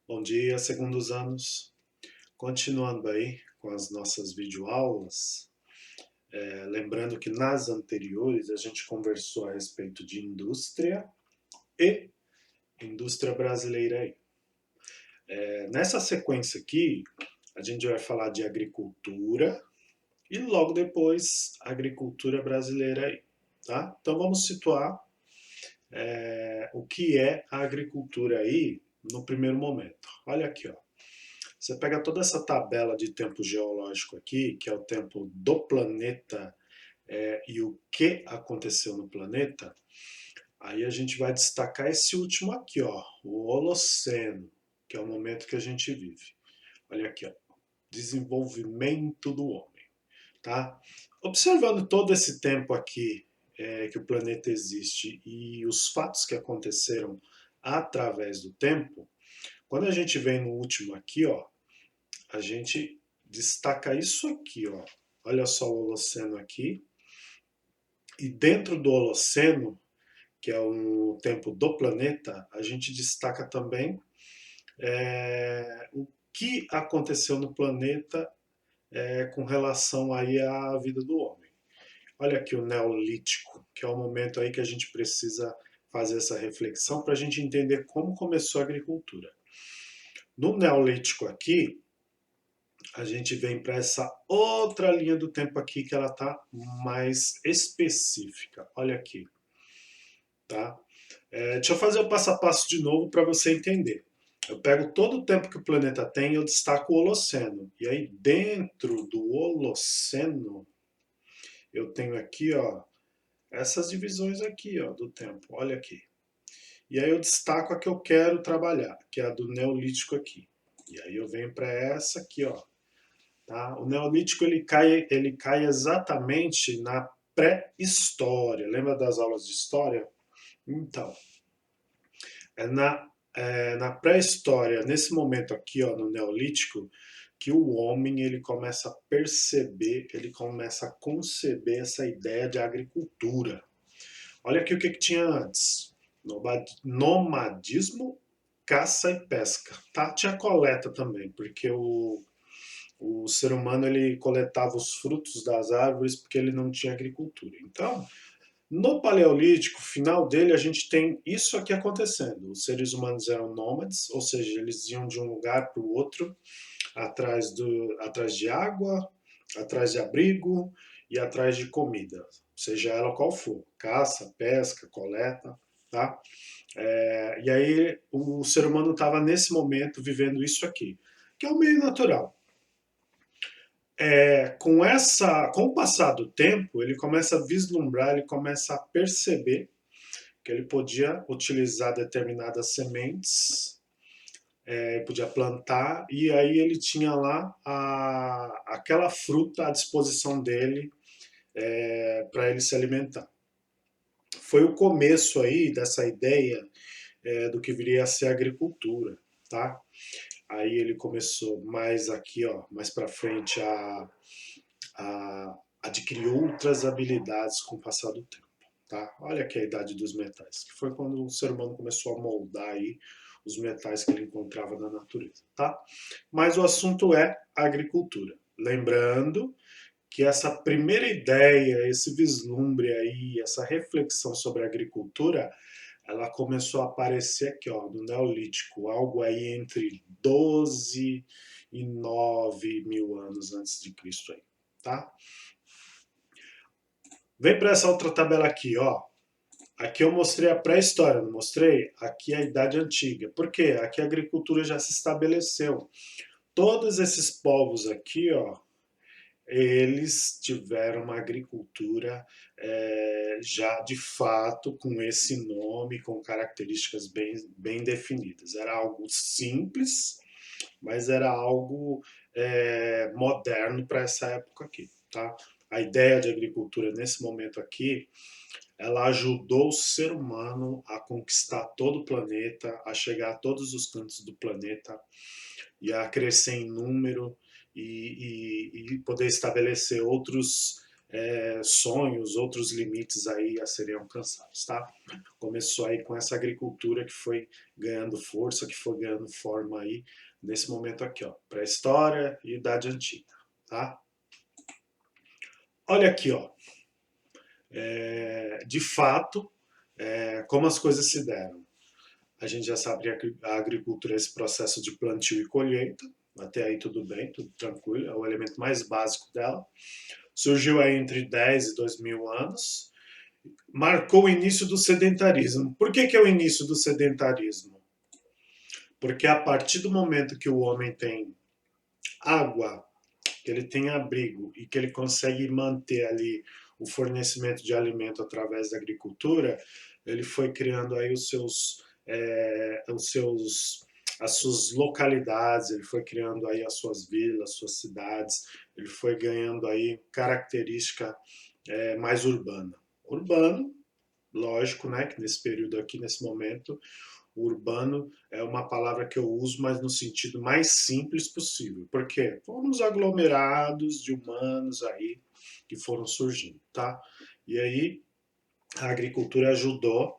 Bom dia, segundos anos. Continuando aí com as nossas videoaulas, lembrando que nas anteriores a gente conversou a respeito de indústria e indústria brasileira aí. Nessa sequência aqui, a gente vai falar de agricultura e logo depois agricultura brasileira aí, tá? Então vamos situar o que é a agricultura aí no primeiro momento. Olha aqui, ó. Você pega toda essa tabela de tempo geológico aqui, que é o tempo do planeta e o que aconteceu no planeta, aí a gente vai destacar esse último aqui, ó, o Holoceno, que é o momento que a gente vive. Olha aqui, ó, desenvolvimento do homem, tá? Observando todo esse tempo aqui que o planeta existe e os fatos que aconteceram através do tempo, quando a gente vem no último aqui, ó, a gente destaca isso aqui, ó. Olha só o Holoceno aqui. E dentro do Holoceno, que é o tempo do planeta, a gente destaca também o que aconteceu no planeta com relação aí à vida do homem. Olha aqui o Neolítico, que é o momento aí que a gente precisa fazer essa reflexão para a gente entender como começou a agricultura. No Neolítico aqui, a gente vem para essa outra linha do tempo aqui que ela está mais específica. Olha aqui, tá? Deixa eu fazer o passo a passo de novo para você entender. Eu pego todo o tempo que o planeta tem e eu destaco o Holoceno. E aí dentro do Holoceno eu tenho aqui, ó, essas divisões aqui, ó, do tempo. Olha aqui. E aí eu destaco a que eu quero trabalhar, que é a do Neolítico aqui. E aí eu venho para essa aqui, ó. Tá? O Neolítico ele cai exatamente na pré-história. Lembra das aulas de história? Então, na pré-história, nesse momento aqui, ó, no Neolítico, que o homem ele começa a perceber, ele começa a conceber essa ideia de agricultura. Olha aqui o que tinha antes: nomadismo, caça e pesca. Tá? Tinha coleta também, porque o ser humano ele coletava os frutos das árvores porque ele não tinha agricultura. Então, no Paleolítico, final dele, a gente tem isso aqui acontecendo. Os seres humanos eram nômades, ou seja, eles iam de um lugar para o outro, atrás de água, atrás de abrigo e atrás de comida, seja ela qual for, caça, pesca, coleta, tá? E aí o ser humano estava nesse momento vivendo isso aqui, que é o meio natural. Com o passar do tempo, ele começa a vislumbrar, ele começa a perceber que ele podia utilizar determinadas sementes, podia plantar, e aí ele tinha lá aquela fruta à disposição dele para ele se alimentar. Foi o começo aí dessa ideia do que viria a ser a agricultura, tá? Aí ele começou mais aqui, ó, mais para frente a adquirir outras habilidades com o passar do tempo. Tá? Olha aqui a idade dos metais, que foi quando o ser humano começou a moldar aí os metais que ele encontrava na natureza. Tá? Mas o assunto é a agricultura. Lembrando que essa primeira ideia, esse vislumbre aí, essa reflexão sobre a agricultura, ela começou a aparecer aqui, ó, no Neolítico, algo aí entre 12 e 9 mil anos antes de Cristo aí, tá? Vem para essa outra tabela aqui, ó. Aqui eu mostrei a pré-história, não mostrei? Aqui é a Idade Antiga. Por quê? Aqui a agricultura já se estabeleceu. Todos esses povos aqui, ó, eles tiveram uma agricultura já de fato com esse nome, com características bem definidas. Era algo simples, mas era algo moderno para essa época aqui. Tá? A ideia de agricultura nesse momento aqui, ela ajudou o ser humano a conquistar todo o planeta, a chegar a todos os cantos do planeta e a crescer em número e poder estabelecer outros sonhos, outros limites aí a serem alcançados, tá? Começou aí com essa agricultura que foi ganhando força, que foi ganhando forma aí nesse momento aqui, ó, pré-história e Idade Antiga, tá? Olha aqui, ó, de fato, como as coisas se deram. A gente já sabe que a agricultura é esse processo de plantio e colheita, até aí tudo bem, tudo tranquilo, é o elemento mais básico dela. Surgiu aí entre 10 e 2000 anos, marcou o início do sedentarismo. Por que, que é o início do sedentarismo? Porque a partir do momento que o homem tem água, que ele tem abrigo e que ele consegue manter ali o fornecimento de alimento através da agricultura, ele foi criando aí as suas localidades, ele foi criando aí as suas vilas, suas cidades, ele foi ganhando aí característica mais urbana. Urbano, lógico, né, que nesse período aqui, nesse momento, o urbano é uma palavra que eu uso, mas no sentido mais simples possível. Por quê? Foram os aglomerados de humanos aí que foram surgindo, tá? E aí a agricultura ajudou,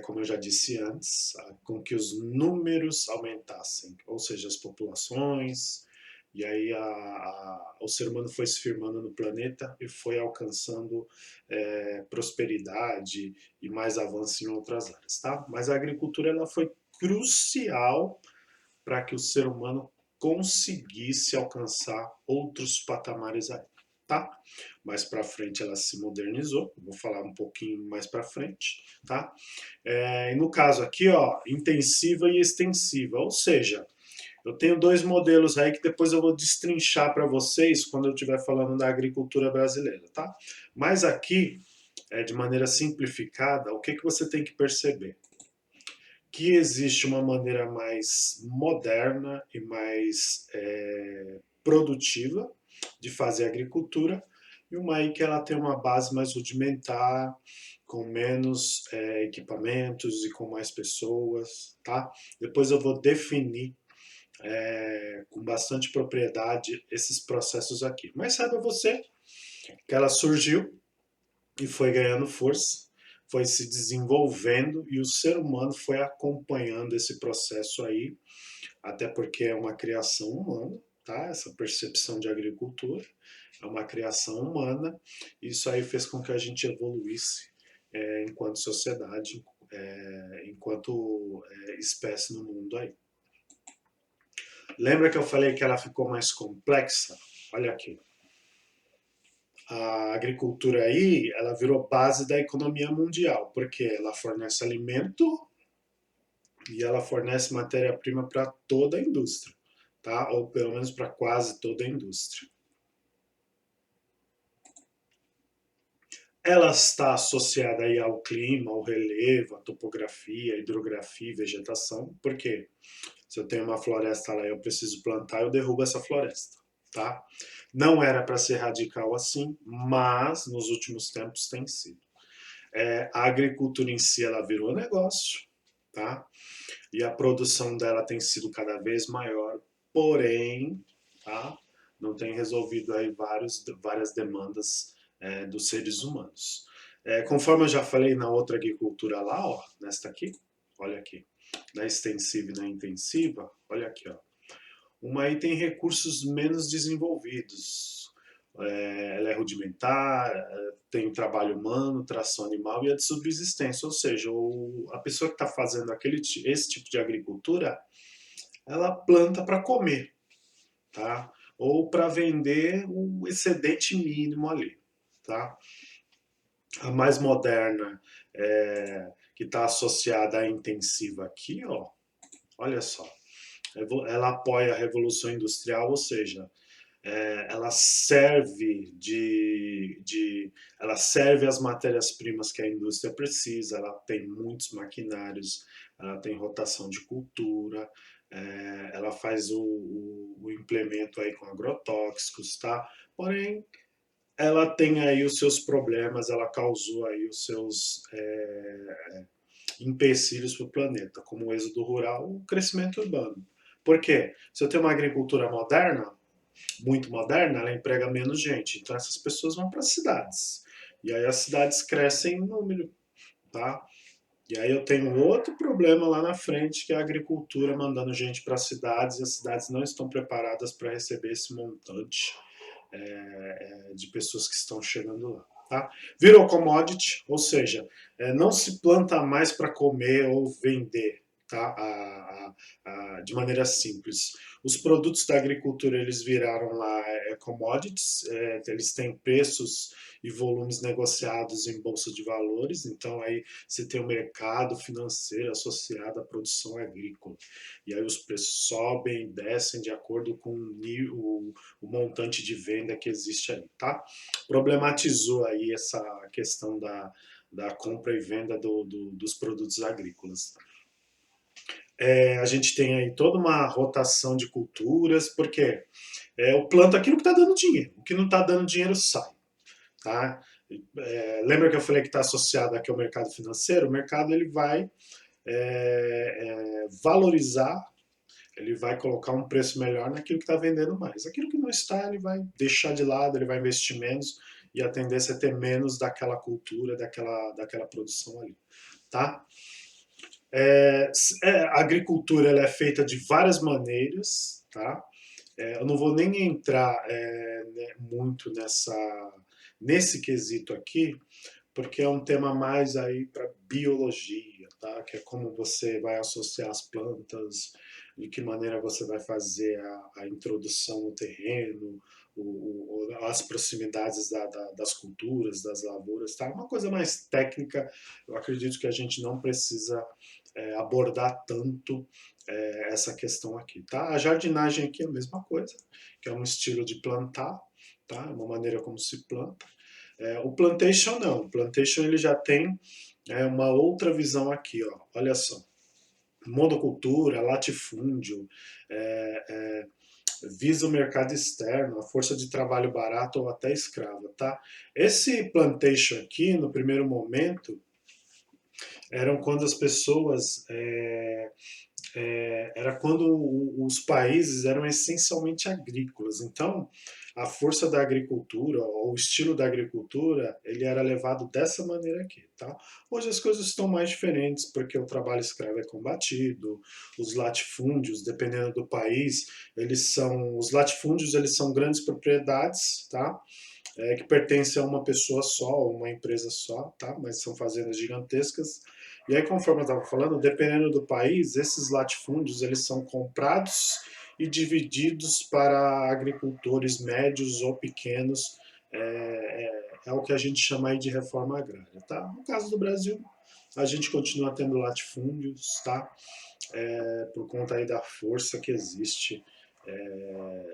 como eu já disse antes, com que os números aumentassem, ou seja, as populações, e aí o ser humano foi se firmando no planeta e foi alcançando prosperidade e mais avanço em outras áreas, tá? Mas a agricultura ela foi crucial para que o ser humano conseguisse alcançar outros patamares aí, tá? Mais para frente ela se modernizou, vou falar um pouquinho mais para frente, tá? E no caso aqui, ó, intensiva e extensiva, ou seja, eu tenho dois modelos aí que depois eu vou destrinchar para vocês quando eu estiver falando da agricultura brasileira, tá? Mas aqui, de maneira simplificada, o que, que você tem que perceber? Que existe uma maneira mais moderna e mais produtiva de fazer agricultura e uma aí que ela tem uma base mais rudimentar, com menos equipamentos e com mais pessoas, tá? Depois eu vou definir com bastante propriedade esses processos aqui. Mas saiba você que ela surgiu e foi ganhando força, foi se desenvolvendo e o ser humano foi acompanhando esse processo aí, até porque é uma criação humana, tá? Essa percepção de agricultura é uma criação humana. Isso aí fez com que a gente evoluísse enquanto sociedade, enquanto espécie no mundo aí. Lembra que eu falei que ela ficou mais complexa? Olha aqui. A agricultura aí, ela virou base da economia mundial, porque ela fornece alimento e ela fornece matéria-prima para toda a indústria, tá? Ou pelo menos para quase toda a indústria. Ela está associada aí ao clima, ao relevo, à topografia, à hidrografia e vegetação, porque se eu tenho uma floresta lá e eu preciso plantar, eu derrubo essa floresta, tá? Não era para ser radical assim, mas nos últimos tempos tem sido. A agricultura em si ela virou negócio, tá? E a produção dela tem sido cada vez maior, porém, tá? Não tem resolvido aí várias demandas dos seres humanos. Conforme eu já falei na outra agricultura lá, ó, nesta aqui, olha aqui, na extensiva e na intensiva, olha aqui, ó. Uma aí tem recursos menos desenvolvidos. Ela é rudimentar, tem o trabalho humano, tração animal e a de subsistência, ou seja, a pessoa que está fazendo esse tipo de agricultura, ela planta para comer, tá? Ou para vender o excedente mínimo ali, tá? A mais moderna, que está associada à intensiva aqui, ó, olha só, ela apoia a Revolução Industrial, ou seja, ela ela serve as matérias-primas que a indústria precisa, ela tem muitos maquinários, ela tem rotação de cultura, ela faz o implemento aí com agrotóxicos, tá? Porém, ela tem aí os seus problemas, ela causou aí os seus empecilhos para o planeta, como o êxodo rural, o crescimento urbano. Por quê? Se eu tenho uma agricultura moderna, muito moderna, ela emprega menos gente. Então essas pessoas vão para as cidades. E aí as cidades crescem em número, tá? E aí eu tenho outro problema lá na frente, que é a agricultura mandando gente para as cidades, e as cidades não estão preparadas para receber esse montante de pessoas que estão chegando lá. Tá? Virou commodity, ou seja, não se planta mais para comer ou vender, tá? De maneira simples. Os produtos da agricultura eles viraram lá commodities, eles têm preços e volumes negociados em bolsa de valores, então aí você tem o mercado financeiro associado à produção agrícola. E aí os preços sobem e descem de acordo com o montante de venda que existe aí, tá? Problematizou aí essa questão da compra e venda dos produtos agrícolas. A gente tem aí toda uma rotação de culturas, porque eu planto aquilo que está dando dinheiro, o que não está dando dinheiro sai, tá? Lembra que eu falei que está associado aqui ao mercado financeiro? O mercado ele vai valorizar, ele vai colocar um preço melhor naquilo que está vendendo mais. Aquilo que não está, ele vai deixar de lado, ele vai investir menos e a tendência é ter menos daquela cultura, daquela produção ali, tá? A agricultura ela é feita de várias maneiras, tá? Eu não vou nem entrar muito nesse quesito aqui, porque é um tema mais aí para biologia, tá? Que é como você vai associar as plantas, de que maneira você vai fazer a introdução no terreno, as proximidades das culturas, das lavouras, tá? Uma coisa mais técnica, eu acredito que a gente não precisa abordar tanto essa questão aqui, tá? A jardinagem aqui é a mesma coisa, que é um estilo de plantar, tá? Uma maneira como se planta. O plantation não, o plantation ele já tem uma outra visão aqui, ó. Olha só, monocultura, latifúndio, é, é, visa o mercado externo, a força de trabalho barata ou até escrava, tá? Esse plantation aqui, no primeiro momento, eram quando as pessoas era quando os países eram essencialmente agrícolas. Então, a força da agricultura, ou o estilo da agricultura, ele era levado dessa maneira aqui, tá? Hoje as coisas estão mais diferentes, porque o trabalho escravo é combatido, os latifúndios, dependendo do país, os latifúndios, eles são grandes propriedades, tá? Que pertencem a uma pessoa só, ou uma empresa só, tá? Mas são fazendas gigantescas. E aí, conforme eu estava falando, dependendo do país, esses latifúndios eles são comprados e divididos para agricultores médios ou pequenos. É o que a gente chama aí de reforma agrária, tá? No caso do Brasil, a gente continua tendo latifúndios, tá? Por conta aí da força que existe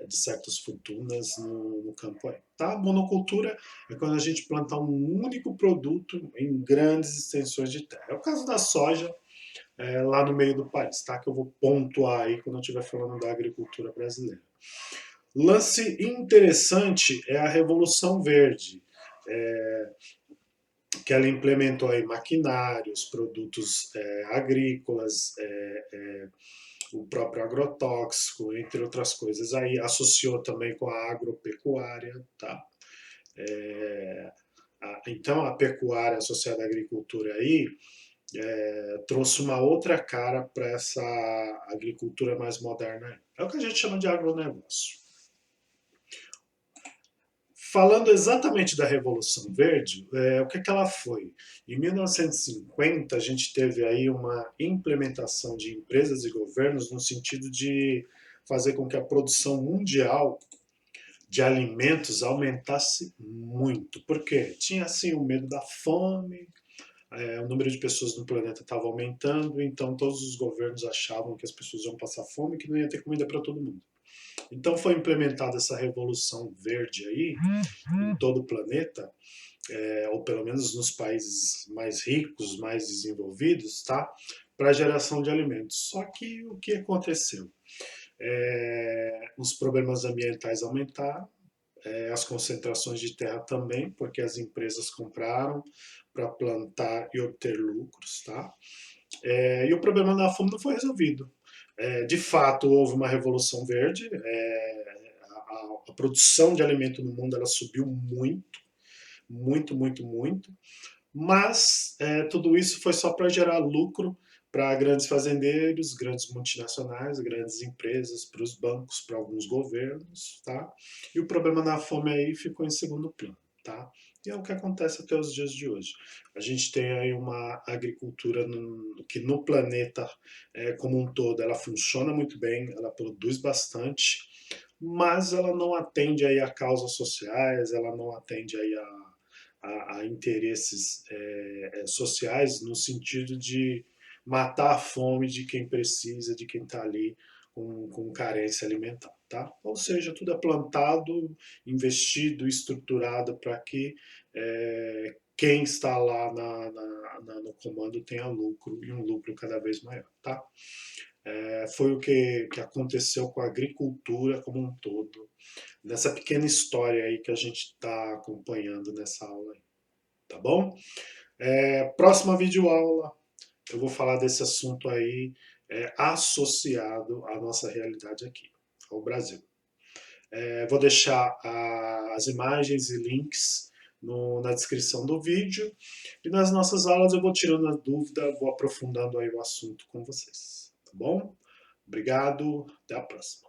de certas fortunas no campo aí. Tá? Monocultura é quando a gente planta um único produto em grandes extensões de terra. É o caso da soja lá no meio do país, tá? Que eu vou pontuar aí quando eu estiver falando da agricultura brasileira. Lance interessante é a Revolução Verde, que ela implementou aí maquinários, produtos agrícolas, o próprio agrotóxico, entre outras coisas. Aí associou também com a agropecuária, tá? Então a pecuária associada à agricultura aí trouxe uma outra cara para essa agricultura mais moderna. É o que a gente chama de agronegócio. Falando exatamente da Revolução Verde, o que ela foi? Em 1950, a gente teve aí uma implementação de empresas e governos no sentido de fazer com que a produção mundial de alimentos aumentasse muito. Por quê? Tinha assim o medo da fome, o número de pessoas no planeta estava aumentando, então todos os governos achavam que as pessoas iam passar fome e que não ia ter comida para todo mundo. Então foi implementada essa revolução verde aí em todo o planeta, ou pelo menos nos países mais ricos, mais desenvolvidos, tá? Para a geração de alimentos. Só que o que aconteceu? Os problemas ambientais aumentaram, as concentrações de terra também, porque as empresas compraram para plantar e obter lucros, tá? E o problema da fome não foi resolvido. De fato, houve uma revolução verde, a produção de alimento no mundo ela subiu muito, muito, muito, muito, mas tudo isso foi só para gerar lucro para grandes fazendeiros, grandes multinacionais, grandes empresas, para os bancos, para alguns governos, tá? E o problema da fome aí ficou em segundo plano, tá? E é o que acontece até os dias de hoje. A gente tem aí uma agricultura que no planeta como um todo ela funciona muito bem, ela produz bastante, mas ela não atende aí a causas sociais, ela não atende aí a interesses sociais no sentido de matar a fome de quem precisa, de quem está ali com carência alimentar, tá? Ou seja, tudo é plantado, investido, estruturado para que quem está lá no comando tenha lucro e um lucro cada vez maior, tá? Foi o que aconteceu com a agricultura como um todo, nessa pequena história aí que a gente está acompanhando nessa aula aí, tá bom? Próxima videoaula eu vou falar desse assunto aí associado à nossa realidade aqui, ao Brasil. Vou deixar as imagens e links na descrição do vídeo e nas nossas aulas eu vou tirando a dúvida, vou aprofundando aí o assunto com vocês, tá bom? Obrigado, até a próxima.